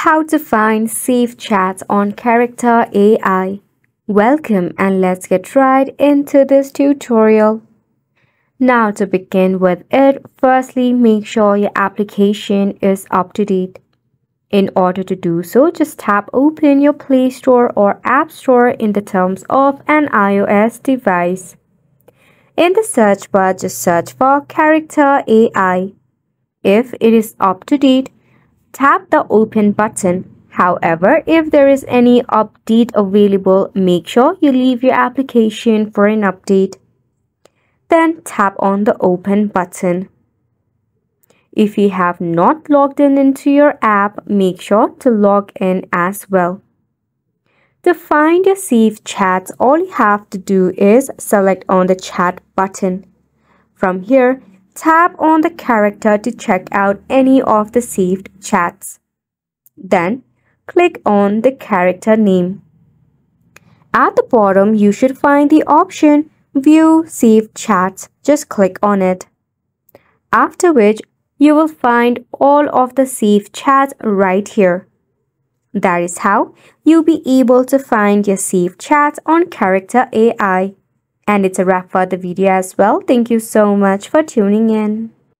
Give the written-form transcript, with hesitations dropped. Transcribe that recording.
How to find saved chats on Character AI. Welcome and let's get right into this tutorial. Now to begin with it, firstly make sure your application is up to date. In order to do so, just tap open your Play Store or App Store in the terms of an iOS device. In the search bar, just search for Character AI. If it is up to date, tap the open button. However, if there is any update available, make sure you leave your application for an update. Then tap on the open button. If you have not logged in into your app, make sure to log in as well. To find your saved chats, all you have to do is select on the chat button. From here, tap on the character to check out any of the saved chats. Then, click on the character name. At the bottom, you should find the option View Saved Chats. Just click on it. After which, you will find all of the saved chats right here. That is how you'll be able to find your saved chats on Character AI. And it's a wrap for the video as well. Thank you so much for tuning in.